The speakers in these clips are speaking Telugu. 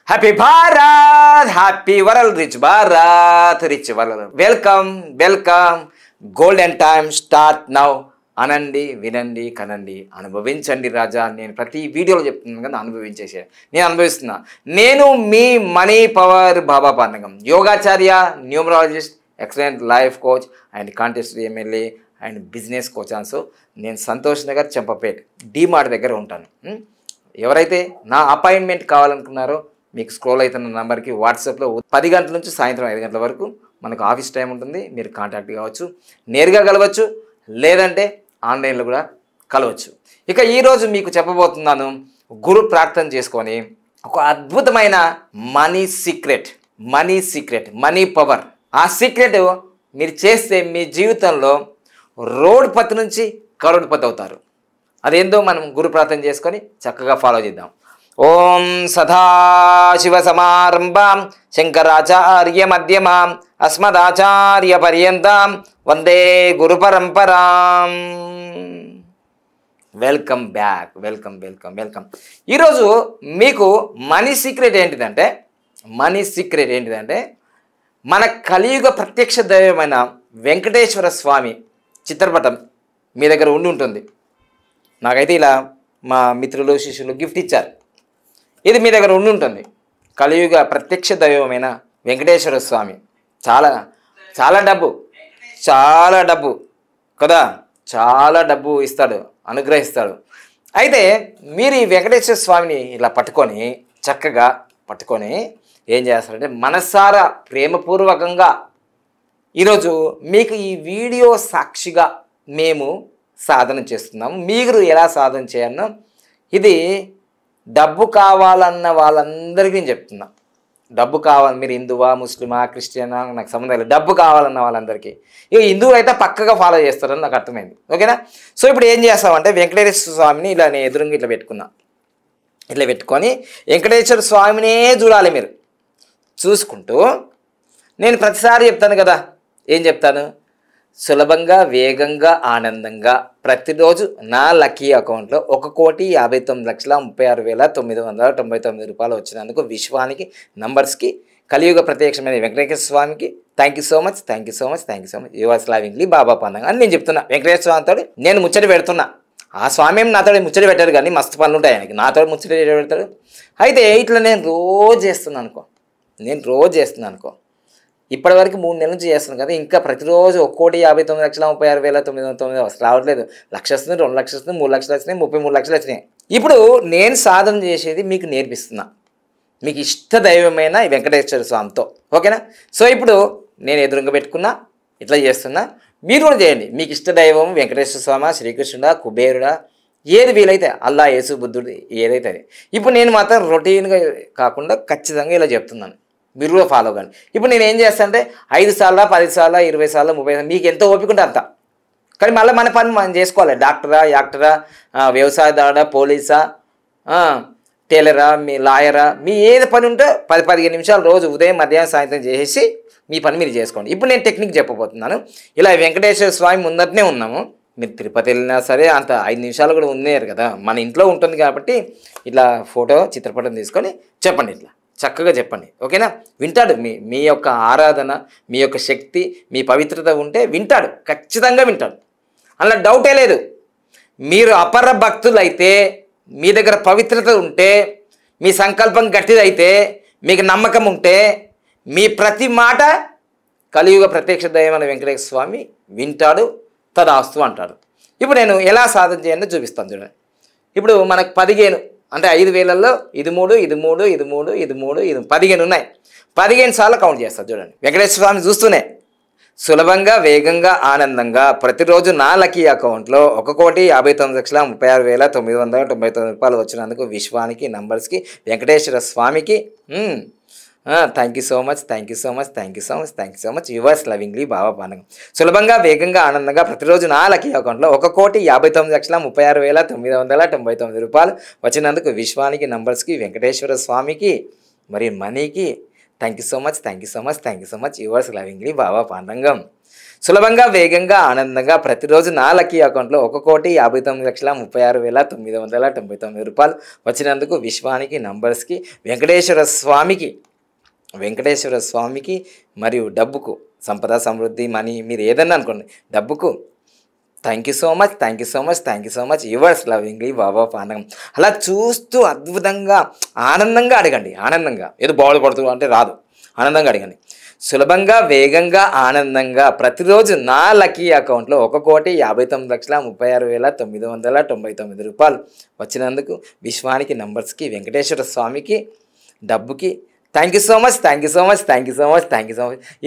Happy Bharat, happy world, rich Bharat, rich world. Welcome welcome. Golden time start now. అనండి, వినండి, కనండి, అనుభవించండి రాజా. నేను ప్రతి వీడియోలో చెప్తున్నాను కదా, అనుభవించేసే నేను అనుభవిస్తున్నా. నేను మీ మనీ పవర్ బాబా పాండగం, యోగాచార్య, numerologist, excellent life coach and contest MLA and business coach. Also నేను సంతోష్ నగర్, చెంపపేట్, డీమార్ట్ దగ్గర ఉంటాను. ఎవరైతే నా అపాయింట్మెంట్ కావాలనుకున్నారో మీకు స్క్రోల్ అవుతున్న నెంబర్కి వాట్సాప్లో 10 గంటల నుంచి సాయంత్రం 5 గంటల వరకు మనకు ఆఫీస్ టైం ఉంటుంది. మీరు కాంటాక్ట్ కావచ్చు, నేరుగా కలవచ్చు, లేదంటే ఆన్లైన్లో కూడా కలవచ్చు. ఇక ఈరోజు మీకు చెప్పబోతున్నాను, గురు ప్రార్థన చేసుకొని ఒక అద్భుతమైన మనీ సీక్రెట్, మనీ పవర్. ఆ సీక్రెట్ మీరు చేస్తే మీ జీవితంలో రోడ్పతి నుంచి కరోడ్పతి అవుతారు. అదేందో మనం గురు ప్రార్థన చేసుకొని చక్కగా ఫాలో చేద్దాం. ఓం సదాశివ సమారంభాం శంకరాచార్య మధ్యమాం అస్మదాచార్య పర్యంతం వందే గురు పరంపరాం. Welcome back, welcome. ఈరోజు మీకు మనీ సీక్రెట్ ఏంటిదంటే మన కలియుగ ప్రత్యక్ష దైవమైన వెంకటేశ్వర స్వామి చిత్రపటం మీ దగ్గర ఉంటుంది. నాకైతే ఇలా మా మిత్రులు, శిష్యులు గిఫ్ట్ ఇచ్చారు. ఇది మీ దగ్గర ఉంటుంది. కలియుగ ప్రత్యక్ష దైవమైన వెంకటేశ్వర స్వామి. చాలా డబ్బు కదా, చాలా డబ్బు ఇస్తాడు, అనుగ్రహిస్తాడు. అయితే మీరు ఈ వెంకటేశ్వర స్వామిని ఇలా చక్కగా పట్టుకొని ఏం చేస్తారంటే, మనసారా ప్రేమపూర్వకంగా ఈరోజు మీకు ఈ వీడియో సాక్షిగా మేము సాధన చేస్తున్నాము. మీరు ఎలా సాధన చేయాలనో, ఇది డబ్బు కావాలన్న వాళ్ళందరికీ నేను చెప్తున్నా. డబ్బు కావాలి, మీరు హిందువా, ముస్లిమా, క్రిస్టియనా నాకు సంబంధం లేదు. డబ్బు కావాలన్న వాళ్ళందరికీ, ఇక హిందువు అయితే పక్కగా ఫాలో చేస్తారని నాకు అర్థమైంది. ఓకేనా? సో ఇప్పుడు ఏం చేస్తామంటే, వెంకటేశ్వర స్వామిని ఇలా నేను ఎదురుగా ఇట్లా పెట్టుకొని వెంకటేశ్వర స్వామినే చూడాలి. మీరు చూసుకుంటూ, నేను ప్రతిసారి చెప్తాను కదా, ఏం చెప్తాను? సులభంగా, వేగంగా, ఆనందంగా ప్రతిరోజు నా లక్కీ అకౌంట్లో 1,59,36,999 రూపాయలు వచ్చినందుకు విశ్వానికి, నంబర్స్కి, కలియుగ ప్రత్యక్షమైన వెంకటేశ్వర స్వామికి thank you so much. Yours lovingly Baba Pandagam అని నేను చెప్తున్నా. వెంకటేశ్వర స్వామితో నేను ముచ్చట పెడుతున్నా. ఆ స్వామి ఏమి నాతో ముచ్చట పెట్టాడు, కానీ మస్తు పనులు ఉంటాయి ఆయనకి. నాతో ముచ్చట పెడతాడు. అయితే ఇట్లా నేను రోజు చేస్తున్నాను అనుకో. ఇప్పటివరకు 3 నెలల నుంచి చేస్తున్నాను కదా, ఇంకా ప్రతిరోజు 1,59,36,999 అసలు రావట్లేదు. 1,00,000 వస్తుంది, 2 లక్షలు వస్తుంది, 3 లక్షలు వచ్చినాయి, 33 లక్షలు వచ్చినాయి. ఇప్పుడు నేను సాధన చేసేది మీకు నేర్పిస్తున్నా, మీకు ఇష్ట దైవమైన వెంకటేశ్వర స్వామితో. ఓకేనా? సో ఇప్పుడు నేను ఎదురుగా పెట్టుకున్నా, ఇట్లా చేస్తున్నా. మీరు కూడా చేయండి. మీకు ఇష్ట దైవం వెంకటేశ్వర స్వామి, శ్రీకృష్ణుడా, కుబేరుడా, ఏది వీలైతే, అల్లా, యేసు, బుద్ధుడు, ఏదైతే అది. ఇప్పుడు నేను మాత్రం రొటీన్గా కాకుండా ఖచ్చితంగా ఇలా చెప్తున్నాను. మీరు కూడా ఫాలో కండి. ఇప్పుడు నేను ఏం చేస్తానంటే 5 సార్లు, 10 సార్లు, 20 సార్లు, 30 సార్లు, మీకు ఎంత ఓపిక ఉంటే అంత. కానీ మళ్ళీ మన పని మనం చేసుకోవాలి. డాక్టరా, యాక్టరా, వ్యవసాయదారుడా, పోలీసా, టైలరా, మీ లాయరా, మీ ఏది పని ఉంటే 10-15 నిమిషాలు రోజు ఉదయం, మధ్యాహ్నం, సాయంత్రం చేసేసి మీ పని మీరు చేసుకోండి. ఇప్పుడు నేను టెక్నిక్ చెప్పబోతున్నాను. ఇలా వెంకటేశ్వర స్వామి ముందటనే ఉన్నాము. మీరు తిరుపతి వెళ్ళినా సరే అంత 5 నిమిషాలు కూడా ఉన్నారు కదా, మన ఇంట్లో ఉంటుంది కాబట్టి ఇట్లా ఫోటో, చిత్రపటం తీసుకొని చెప్పండి, ఇట్లా చక్కగా చెప్పండి. ఓకేనా? వింటాడు. మీ యొక్క ఆరాధన, మీ యొక్క శక్తి, మీ పవిత్రత ఉంటే వింటాడు, ఖచ్చితంగా వింటాడు. అలా డౌటే లేదు. మీరు అపర భక్తులైతే, మీ దగ్గర పవిత్రత ఉంటే, మీ సంకల్పం గట్టిదైతే, మీకు నమ్మకం ఉంటే, మీ ప్రతి మాట కలియుగ ప్రత్యక్ష దైవమైన వెంకటేశ్వర స్వామి వింటాడు, తదాస్తు అంటాడు. ఇప్పుడు నేను ఎలా సాధన చేయాలో చూపిస్తాను చూడండి. ఇప్పుడు మనకు 15 అంటే 5,000లో ఇది 3, ఇది 3, ఇది 3, ఇది 3, ఇది 15 ఉన్నాయి. 15 సార్లు కౌంట్ చేస్తారు చూడండి. వెంకటేశ్వర స్వామి చూస్తూనే సులభంగా, వేగంగా, ఆనందంగా ప్రతిరోజు నా లక్కీ అకౌంట్లో 1,59,36,999 రూపాయలు వచ్చినందుకు విశ్వానికి, నంబర్స్కి, వెంకటేశ్వర స్వామికి thank you so much. Yours lovingly Baba Pandagam. సులభంగా, వేగంగా, ఆనందంగా ప్రతిరోజు నా లక్కీ అకౌంట్లో 1,59,36,999 రూపాయలు వచ్చినందుకు విశ్వానికి, నంబర్స్కి, వెంకటేశ్వర స్వామికి, మరియు మనీకి thank you so much. Yours lovingly Baba Pandagam. సులభంగా వేగంగా ఆనందంగా ప్రతిరోజు నా లక్కీ అకౌంట్లో 1,59,36,999 రూపాయలు వచ్చినందుకు విశ్వానికి నంబర్స్కి వెంకటేశ్వర స్వామికి మరియు డబ్బుకు సంపద సమృద్ధి మనీ మీరు ఏదన్నా అనుకోండి డబ్బుకు thank you so much yours lovingly Baba Panakam. అలా చూస్తూ అద్భుతంగా ఆనందంగా అడగండి. ఆనందంగా ఏదో బాగుపడుతూ అంటే రాదు, ఆనందంగా అడగండి. సులభంగా వేగంగా ఆనందంగా ప్రతిరోజు నా లక్కీ అకౌంట్లో 1,59,36,999 రూపాయలు వచ్చినందుకు విశ్వానికి నంబర్స్కి వెంకటేశ్వర స్వామికి డబ్బుకి thank you so much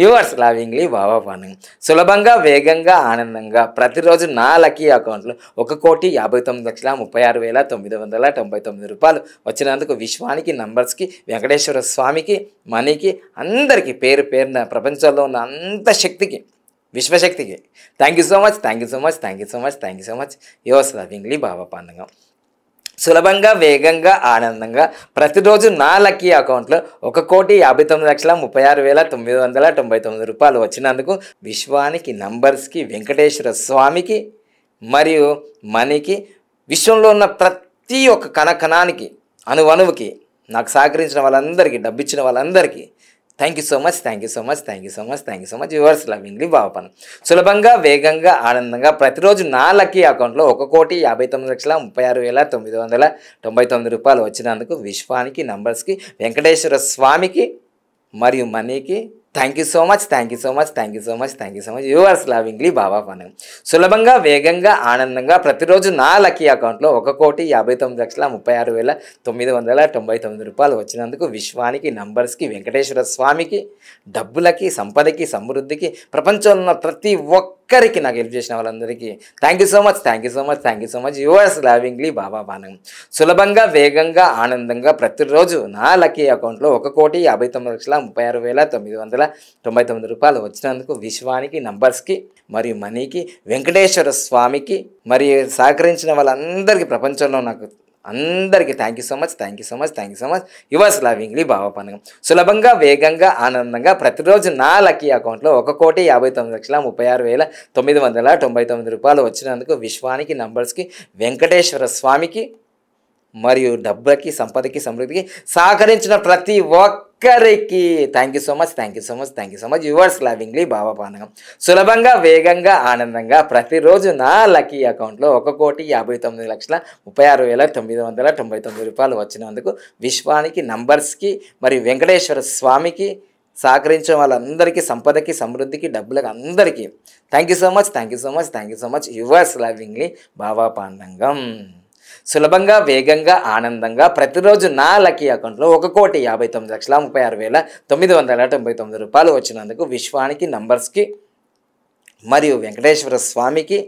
yours lovingly Baba Panakam. సులభంగా వేగంగా ఆనందంగా ప్రతిరోజు నా లక్కీ అకౌంట్లో 1,59,36,999 రూపాయలు వచ్చినందుకు విశ్వానికి నంబర్స్కి వెంకటేశ్వర స్వామికి మనీకి అందరికీ పేరు పేరున ప్రపంచంలో ఉన్న అంత శక్తికి విశ్వశక్తికి thank you so much yours lovingly Baba Panakam. సులభంగా వేగంగా ఆనందంగా ప్రతిరోజు నా లక్కీ అకౌంట్లో 1,59,36,999 రూపాయలు వచ్చినందుకు విశ్వానికి నంబర్స్కి వెంకటేశ్వర స్వామికి మరియు మనీకి విశ్వంలో ఉన్న ప్రతి ఒక్క కణకణానికి అణువణువుకి నాకు సహకరించిన వాళ్ళందరికీ డబ్బిచ్చిన వాళ్ళందరికీ thank you so much yours lovingly బాబాపన్. సులభంగా వేగంగా ఆనందంగా ప్రతిరోజు నా లక్కీ అకౌంట్లో 1,59,36,999 రూపాయలు వచ్చినందుకు విశ్వానికి నంబర్స్కి వెంకటేశ్వర స్వామికి మరియు మనీకి thank you so much yours lovingly Baba Panakam. సులభంగా వేగంగా ఆనందంగా ప్రతిరోజు నా లక్కీ అకౌంట్లో 1,59,36,999 రూపాయలు వచ్చినందుకు విశ్వానికి నంబర్స్కి వెంకటేశ్వర స్వామికి డబ్బులకి సంపదకి సమృద్ధికి ప్రపంచంలో ఉన్న ప్రతి ఒక్కరికి నాకు హెల్ప్ చేసిన వాళ్ళందరికీ thank you so much yours lovingly Baba Panakam. సులభంగా వేగంగా ఆనందంగా ప్రతిరోజు నా లక్కీ అకౌంట్లో 1,59,36,999 రూపాయలు వచ్చినందుకు విశ్వానికి నంబర్స్కి మరియు మనీకి వెంకటేశ్వర స్వామికి మరియు సహకరించిన వాళ్ళందరికీ ప్రపంచంలో నాకు అందరికీ thank you so much yours lovingly Baba Panakam. సులభంగా వేగంగా ఆనందంగా ప్రతిరోజు నా లక్కీ అకౌంట్లో 1,59,36,999 రూపాయలు వచ్చినందుకు విశ్వానికి నంబర్స్కి వెంకటేశ్వర స్వామికి మరియు డబ్బులకి సంపదకి సమృద్ధికి సహకరించిన ప్రతి ఒక్కరికి thank you so much yours lovingly Baba Panakam. సులభంగా వేగంగా ఆనందంగా ప్రతిరోజు నా లక్కీ అకౌంట్లో 1,59,36,999 రూపాయలు వచ్చినందుకు విశ్వానికి నంబర్స్కి మరియు వెంకటేశ్వర స్వామికి సహకరించిన వాళ్ళందరికీ సంపదకి సమృద్ధికి డబ్బులకు అందరికీ thank you so much yours lovingly Baba Pandangam. సులభంగా వేగంగా ఆనందంగా ప్రతిరోజు నా లక్కీ అకౌంట్లో 1,59,36,999 రూపాయలు వచ్చినందుకు విశ్వానికి నంబర్స్కి మరియు వెంకటేశ్వర స్వామికి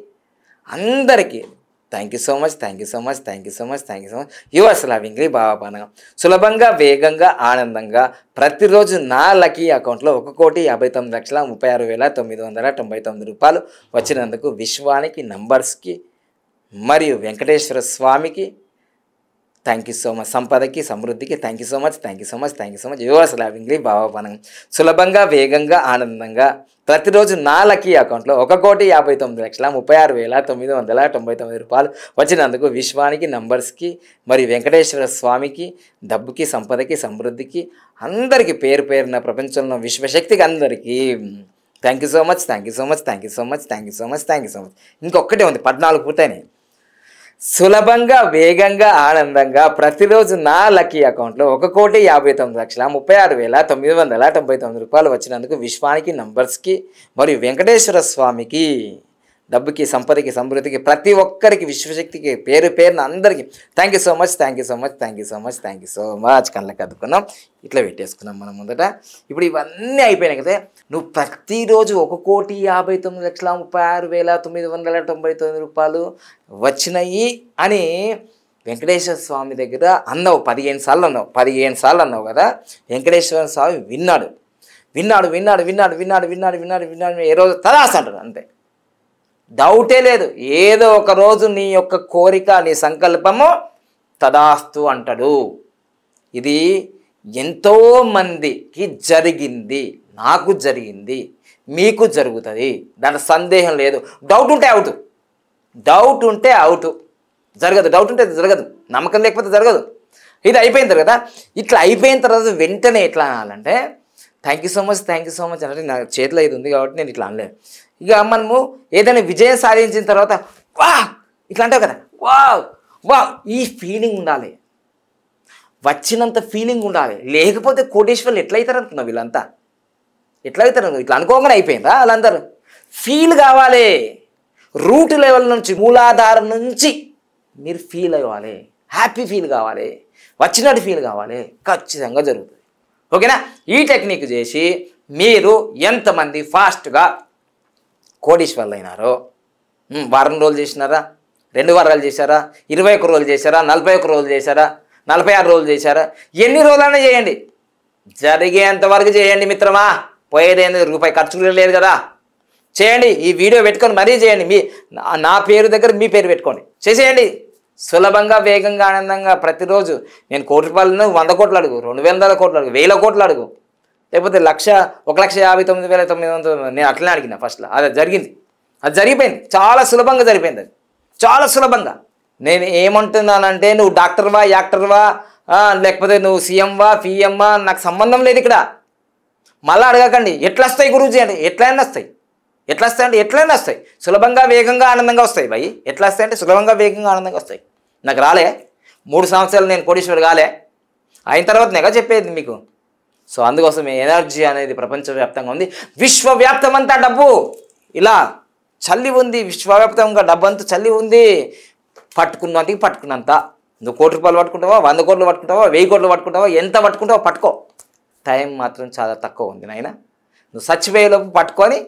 అందరికీ thank you so much yours lovingly Baba Panakam. సులభంగా వేగంగా ఆనందంగా ప్రతిరోజు నా లక్కీ అకౌంట్లో 1,59,36,999 రూపాయలు వచ్చినందుకు విశ్వానికి నంబర్స్కి మరియు వెంకటేశ్వర స్వామికి థ్యాంక్ యూ సో మచ్ సంపదకి సమృద్ధికి thank you so much yours lovingly Baba Panakam. సులభంగా వేగంగా ఆనందంగా ప్రతిరోజు నా లక్కీ అకౌంట్లో 1,59,36,999 రూపాయలు వచ్చినందుకు విశ్వానికి నంబర్స్కి మరియు వెంకటేశ్వర స్వామికి డబ్బుకి సంపదకి సమృద్ధికి అందరికీ పేరు పేరున ప్రపంచంలో విశ్వశక్తికి అందరికీ థ్యాంక్ యూ సో మచ్ ఇంకొక్కటే ఉంది 14 పూర్తయినాయి. సులభంగా వేగంగా ఆనందంగా ప్రతిరోజు నా లక్కీ అకౌంట్లో 1,59,36,999 రూపాయలు వచ్చినందుకు విశ్వానికి నంబర్స్కి మరియు వెంకటేశ్వర స్వామికి డబ్బుకి సంపదకి సమృద్ధికి ప్రతి ఒక్కరికి విశ్వశక్తికి పేరు పేరున అందరికీ థ్యాంక్ యూ సో మచ్ కళ్ళకి అద్దుకున్నాం ఇట్లా పెట్టేసుకున్నాం మనం ముందట. ఇప్పుడు ఇవన్నీ అయిపోయినాయి కదా, నువ్వు ప్రతిరోజు 1,59,36,999 రూపాయలు వచ్చినాయి అని వెంకటేశ్వర స్వామి దగ్గర అన్నావు 15 సార్లు అన్నావు కదా. వెంకటేశ్వర స్వామి విన్నాడు. ఏ రోజు తదాస్ అంటాడు అంతే, డౌటే లేదు. ఏదో ఒక రోజు నీ యొక్క కోరిక నీ సంకల్పము తదాస్తు అంటాడు. ఇది ఎంతోమందికి జరిగింది, నాకు జరిగింది, మీకు జరుగుతుంది, దాంట్లో సందేహం లేదు. డౌట్ ఉంటే అవుట్, డౌట్ ఉంటే అవుట్, జరగదు. డౌట్ ఉంటే జరగదు, నమ్మకం లేకపోతే జరగదు. ఇది అయిపోయిన తర్వాత, ఇట్లా అయిపోయిన తర్వాత వెంటనే ఎట్లా అనాలంటే thank you so much, thank you so much అంటే నా చేతిలో ఇది ఉంది కాబట్టి నేను ఇట్లా అనలేదు. ఇక మనము ఏదైనా విజయం సాధించిన తర్వాత వా ఇట్లా అంటావు కదా, వా వా ఈ ఫీలింగ్ ఉండాలి, వచ్చినంత ఫీలింగ్ ఉండాలి. లేకపోతే కోటేశ్వర్లు ఎట్లయితారు అనుకున్నావు వీళ్ళంతా, ఎట్లయితారు? ఇట్లా అనుకోగానే అయిపోయిందా వాళ్ళందరూ? ఫీల్ కావాలి, రూట్ లెవెల్ నుంచి, మూలాధారం నుంచి మీరు ఫీల్ అవ్వాలి, హ్యాపీ ఫీల్ కావాలి, వచ్చినట్టు ఫీల్ కావాలి, ఖచ్చితంగా జరుగుతుంది. ఓకేనా? ఈ టెక్నిక్ చేసి మీరు ఎంతమంది ఫాస్ట్గా కోటీశ్వర్లు అయినారో, వారం రోజులు చేసినారా, 2 వారాలు చేశారా, 21 రోజులు చేశారా, 41 రోజులు చేశారా, 46 రోజులు చేశారా, ఎన్ని రోజులైనా చేయండి, జరిగేంతవరకు చేయండి మిత్రమా. పోయేదేంది, రూపాయి ఖర్చు లేదు కదా, చేయండి. ఈ వీడియో పెట్టుకొని మరీ చేయండి. నా పేరు దగ్గర మీ పేరు పెట్టుకోండి, చేసేయండి. సులభంగా, వేగంగా, ఆనందంగా ప్రతిరోజు. నేను ₹1 కోట్లు 100 కోట్లు అడుగు, 200 కోట్లు అడుగు, 1000 కోట్లు అడుగు, లేకపోతే 1,59,900 నేను అట్లనే అడిగిన ఫస్ట్లో. అది జరిగింది, అది జరిగిపోయింది, చాలా సులభంగా జరిగిపోయింది. అది చాలా సులభంగా. నేను ఏమంటున్నానంటే నువ్వు డాక్టర్వా, యాక్టర్వా, లేకపోతే నువ్వు సీఎంవా, పిఎంవా, నాకు సంబంధం లేదు ఇక్కడ. మళ్ళీ అడగకండి ఎట్లా వస్తాయి గురూజీ అంటే. ఎట్లయినా వస్తాయి. ఎట్లా వస్తాయి అంటే ఎట్లయినా వస్తాయి. సులభంగా, వేగంగా, ఆనందంగా వస్తాయి భయ్. ఎట్లా వస్తాయి అంటే సులభంగా, వేగంగా, ఆనందంగా వస్తాయి. నాకు రాలే, 3 సంవత్సరాలు నేను కోటీశ్వరుడు కాలే, అయిన తర్వాత నేగా చెప్పేది మీకు. సో అందుకోసం ఎనర్జీ అనేది ప్రపంచవ్యాప్తంగా ఉంది, విశ్వవ్యాప్తమంతా డబ్బు ఇలా చల్లి ఉంది, విశ్వవ్యాప్తంగా డబ్బు అంతా చల్లి ఉంది. పట్టుకున్నంతకి పట్టుకున్నంత. నువ్వు ₹1 కోట్లు పట్టుకుంటావా, 100 కోట్లు పట్టుకుంటావా, 1000 కోట్లు పట్టుకుంటావా, ఎంత పట్టుకుంటావో పట్టుకో. టైం మాత్రం చాలా తక్కువ ఉంది నాయన. నువ్వు చచ్చిపోయేలోపు పట్టుకొని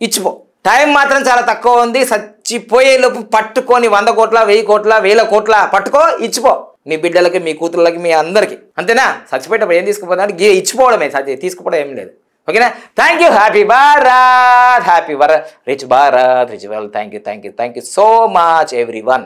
ఇచ్చిపో. టైం మాత్రం చాలా తక్కువ ఉంది, చచ్చిపోయేలోపు పట్టుకొని 100 కోట్ల, 1000 కోట్ల, 1000 కోట్ల పట్టుకో, ఇచ్చిపో. మీ బిడ్డలకి, మీ కూతుర్లకి, మీ అందరికీ. అంతేనా? చచ్చిపోయేటప్పుడు ఏం తీసుకుపోతానంటే ఇచ్చిపోవడమే, తీసుకుపోవడం ఏం లేదు. ఓకేనా? Thank you. Happy Bharat, happy Bharat, rich Bharat, rich well. Thank you so much everyone.